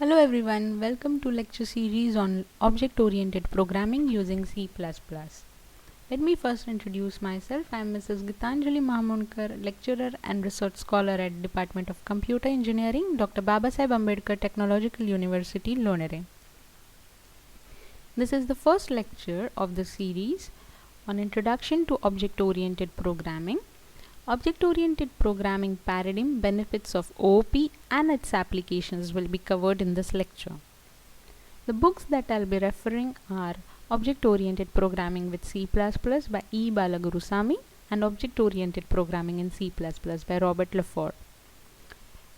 Hello everyone, welcome to lecture series on object-oriented programming using C++. Let me first introduce myself. I am Mrs. Gitanjali Mahamundkar, lecturer and research scholar at Department of Computer Engineering, Dr. Babasaheb Ambedkar Technological University, Lonere. This is the first lecture of the series on Introduction to Object-Oriented Programming. Object-oriented programming paradigm, benefits of OOP and its applications will be covered in this lecture. The books that I'll be referring are Object-Oriented Programming with C++ by E. Balagurusamy and Object-Oriented Programming in C++ by Robert Lefort.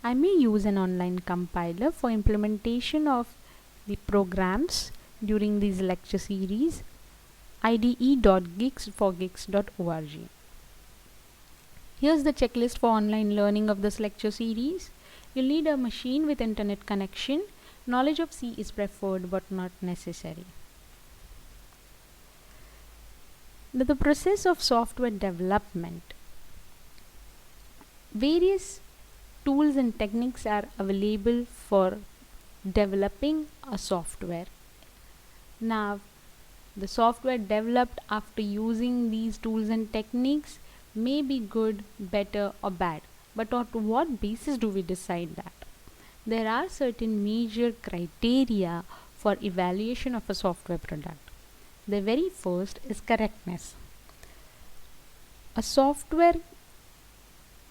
I may use an online compiler for implementation of the programs during these lecture series, ide.gigs4gigs.org. Here's the checklist for online learning of this lecture series. You'll need a machine with internet connection. Knowledge of C is preferred but not necessary. The process of software development. Various tools and techniques are available for developing a software. Now, the software developed after using these tools and techniques may be good, better or bad, but on what basis do we decide that? There are certain major criteria for evaluation of a software product. The very first is correctness. A software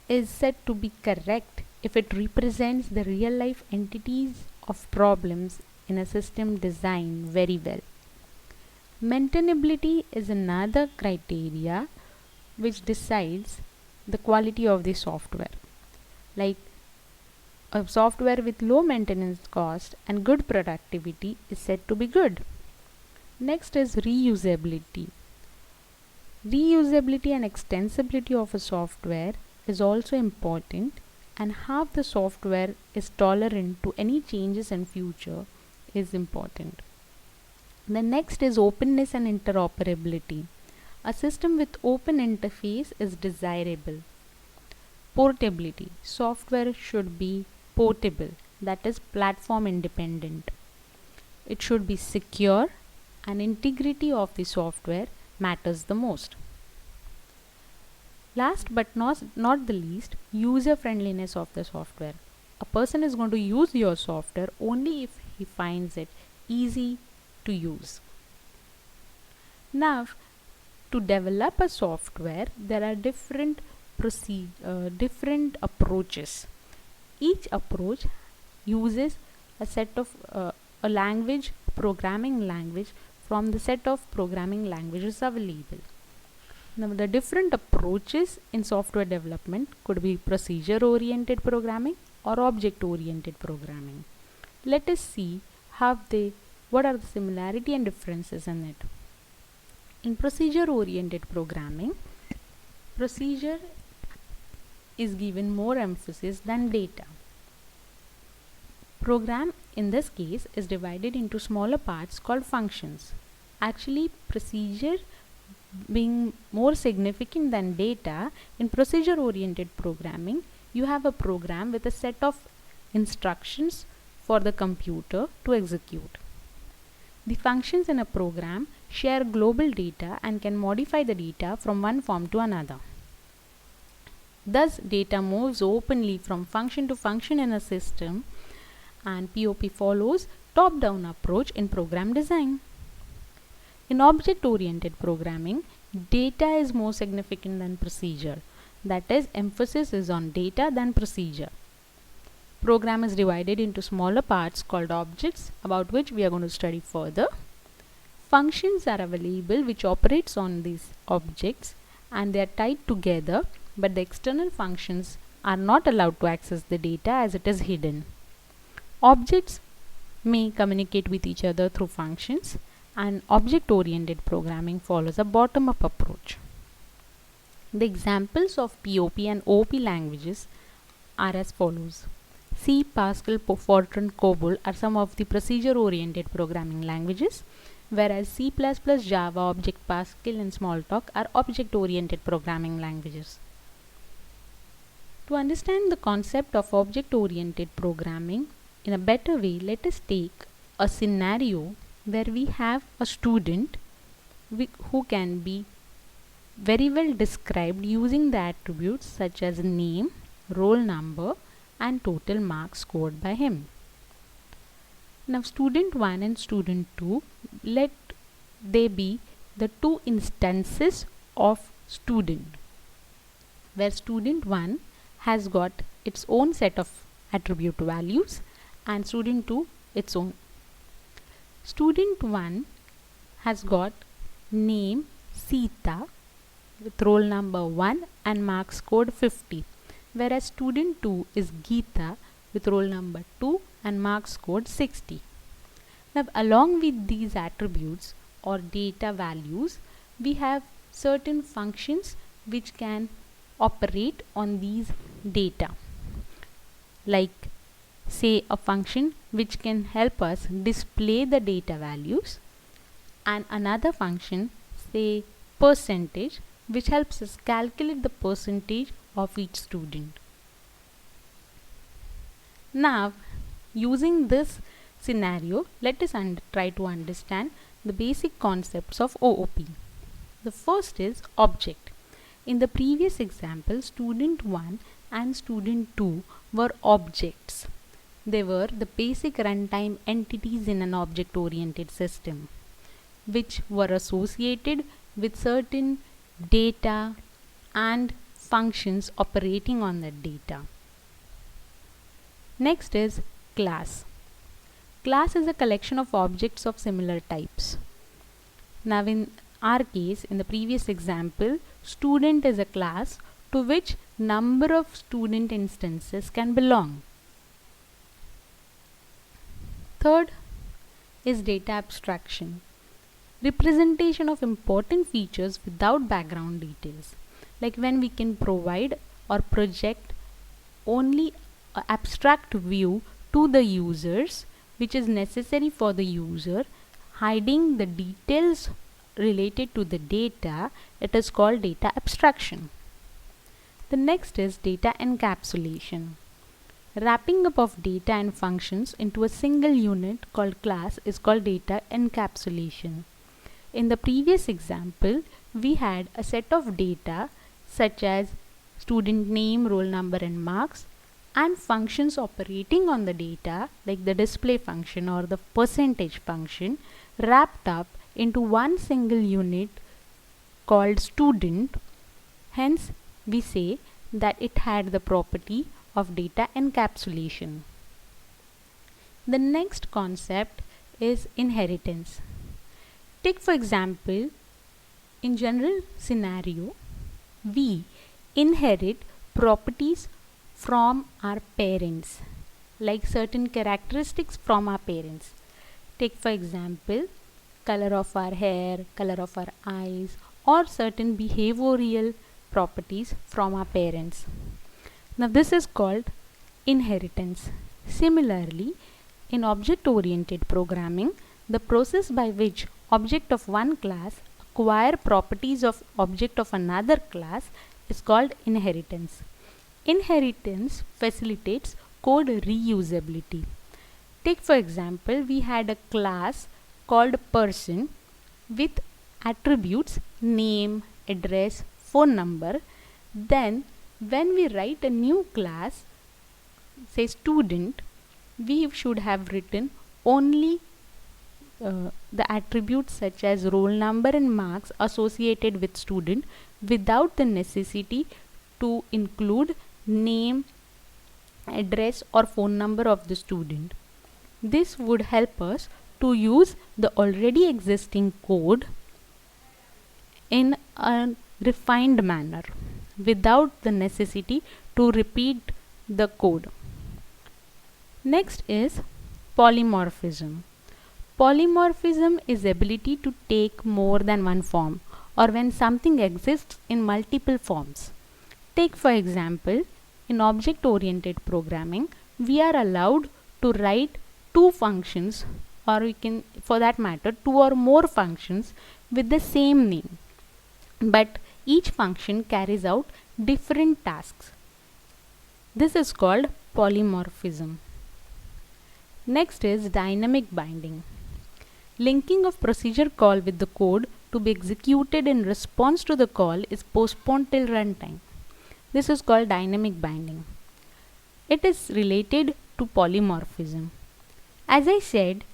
is said to be correct if it represents the real life entities of problems in a system design very well. Maintainability is another criteria which decides the quality of the software. Like a software with low maintenance cost and good productivity is said to be good. Next is reusability. Reusability and extensibility of a software is also important, and how the software is tolerant to any changes in future is important. The next is openness and interoperability. A system with open interface is desirable. Portability. Software should be portable, that is platform independent. It should be secure, and integrity of the software matters the most. Last but not the least, user friendliness of the software. A person is going to use your software only if he finds it easy to use. Now, to develop a software, there are different approaches. Each approach uses a set of a language, programming language from the set of programming languages available. Now, the different approaches in software development could be procedure-oriented programming or object-oriented programming. Let us see what are the similarity and differences in it. In procedure-oriented programming, procedure is given more emphasis than data. Program in this case is divided into smaller parts called functions. Actually, procedure being more significant than data, in procedure-oriented programming, you have a program with a set of instructions for the computer to execute. The functions in a program share global data and can modify the data from one form to another. Thus, data moves openly from function to function in a system, and POP follows top-down approach in program design. In object-oriented programming, data is more significant than procedure. That is, emphasis is on data than procedure. Program is divided into smaller parts called objects, about which we are going to study further. Functions are available which operates on these objects, and they are tied together, but the external functions are not allowed to access the data as it is hidden. Objects may communicate with each other through functions, and object-oriented programming follows a bottom-up approach. The examples of POP and OOP languages are as follows. C, Pascal, Fortran, COBOL are some of the procedure-oriented programming languages, whereas C++, Java, Object Pascal and Smalltalk are object-oriented programming languages. To understand the concept of object-oriented programming, in a better way, let us take a scenario where we have a student who can be very well described using the attributes such as name, roll number, and total marks scored by him. Now student 1 and student 2, let they be the two instances of student, where student 1 has got its own set of attribute values and student 2 its own. Student 1 has got name Sita with roll number 1 and marks scored 50, whereas student 2 is Geeta with roll number 2 and marks scored 60. Now along with these attributes or data values, we have certain functions which can operate on these data, like say a function which can help us display the data values, and another function, say percentage, which helps us calculate the percentage of each student. Now using this scenario, let us try to understand the basic concepts of OOP. The first is object. In the previous example, student 1 and student 2 were objects. They were the basic runtime entities in an object-oriented system, which were associated with certain data and functions operating on that data. Next is class. Class is a collection of objects of similar types. Now in our case, in the previous example, student is a class to which number of student instances can belong. Third is data abstraction. Representation of important features without background details, like when we can provide or project only an abstract view to the users which is necessary for the user, hiding the details related to the data. It is called data abstraction. The next is data encapsulation. Wrapping up of data and functions into a single unit called class is called data encapsulation. In the previous example, we had a set of data such as student name, roll number and marks, and functions operating on the data like the display function or the percentage function wrapped up into one single unit called student. Hence, we say that it had the property of data encapsulation. The next concept is inheritance. Take for example, in general scenario, we inherit properties from our parents, like certain characteristics from our parents. Take for example, color of our hair, color of our eyes, or certain behavioral properties from our parents. Now this is called inheritance. Similarly, in object-oriented programming, the process by which object of one class acquire properties of object of another class is called inheritance. Inheritance facilitates code reusability. Take for example, we had a class called person with attributes name, address, phone number. Then when we write a new class, say student, we should have written only the attributes such as roll number and marks associated with student without the necessity to include name, address or phone number of the student. This would help us to use the already existing code in a refined manner without the necessity to repeat the code. Next is polymorphism. Polymorphism is ability to take more than one form, or when something exists in multiple forms. Take for example, in object-oriented programming, we are allowed to write two functions, or we can, for that matter, two or more functions with the same name, but each function carries out different tasks. This is called polymorphism. Next is dynamic binding. Linking of procedure call with the code to be executed in response to the call is postponed till runtime. This is called dynamic binding. It is related to polymorphism. As I said,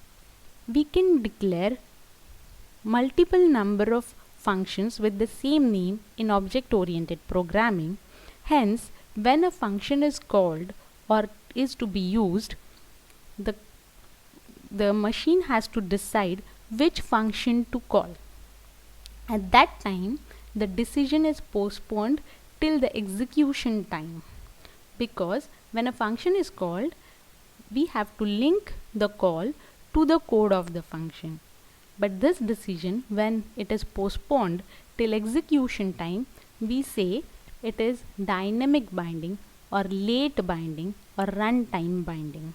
we can declare multiple number of functions with the same name in object-oriented programming. Hence, when a function is called or is to be used, the machine has to decide which function to call. At that time, the decision is postponed till the execution time, because when a function is called, we have to link the call to the code of the function. But this decision, when it is postponed till execution time, we say it is dynamic binding or late binding or runtime binding.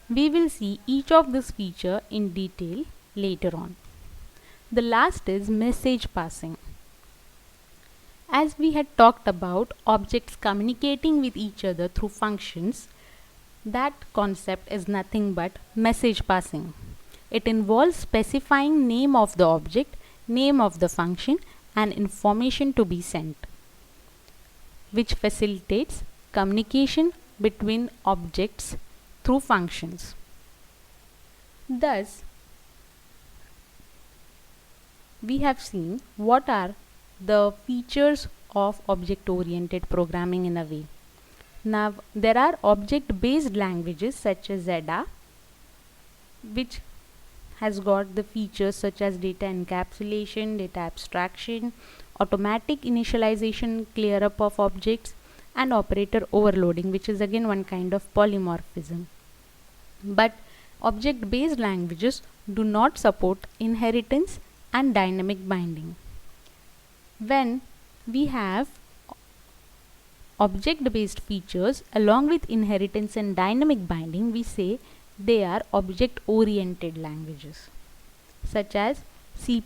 We will see each of this feature in detail later on. The last is message passing. As we had talked about objects communicating with each other through functions, that concept is nothing but message passing. It involves specifying name of the object, name of the function, and information to be sent, which facilitates communication between objects through functions. Thus, we have seen what are the features of object-oriented programming in a way. Now, there are object-based languages such as Ada, which has got the features such as data encapsulation, data abstraction, automatic initialization, clear up of objects, and operator overloading, which is again one kind of polymorphism. But object-based languages do not support inheritance and dynamic binding. When we have object-based features along with inheritance and dynamic binding, we say they are object-oriented languages, such as C++.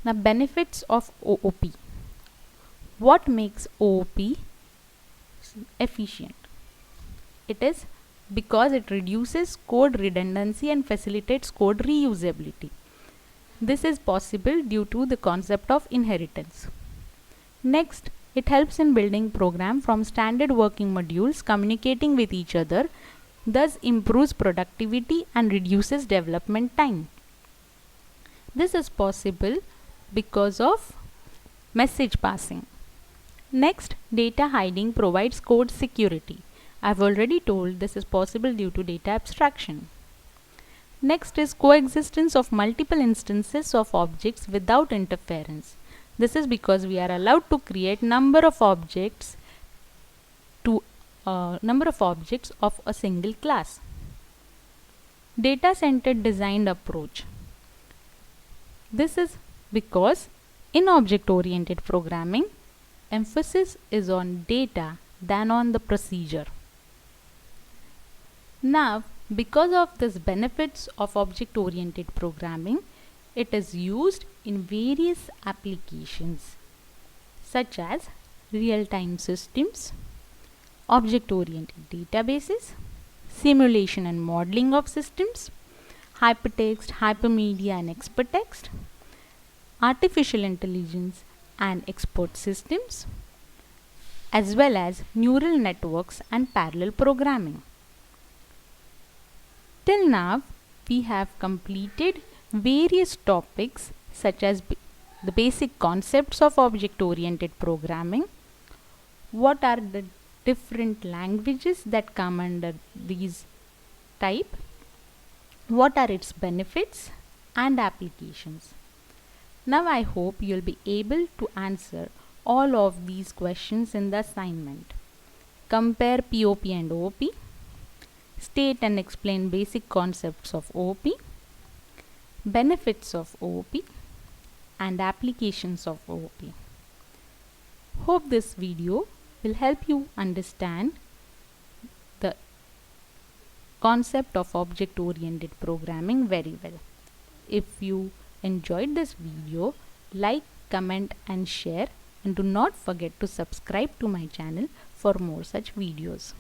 Now, benefits of OOP. What makes OOP efficient? It is because it reduces code redundancy and facilitates code reusability. This is possible due to the concept of inheritance. Next, it helps in building program from standard working modules communicating with each other, thus improves productivity and reduces development time. This is possible because of message passing. Next, data hiding provides code security. I've already told this is possible due to data abstraction. Next is coexistence of multiple instances of objects without interference. This is because we are allowed to create number of objects of a single class. Data-centered designed approach. This is because in object-oriented programming, emphasis is on data than on the procedure. Now, because of this benefits of object-oriented programming, it is used in various applications such as real-time systems, object-oriented databases, simulation and modeling of systems, hypertext, hypermedia and expert text, artificial intelligence and expert systems, as well as neural networks and parallel programming. Till now, we have completed various topics such as the basic concepts of object-oriented programming, what are the different languages that come under these type, what are its benefits and applications. Now I hope you'll be able to answer all of these questions in the assignment. Compare POP and OOP. State and explain basic concepts of OOP, benefits of OOP, and applications of OOP. Hope this video will help you understand the concept of object-oriented programming very well. If you enjoyed this video, like, comment and share, and do not forget to subscribe to my channel for more such videos.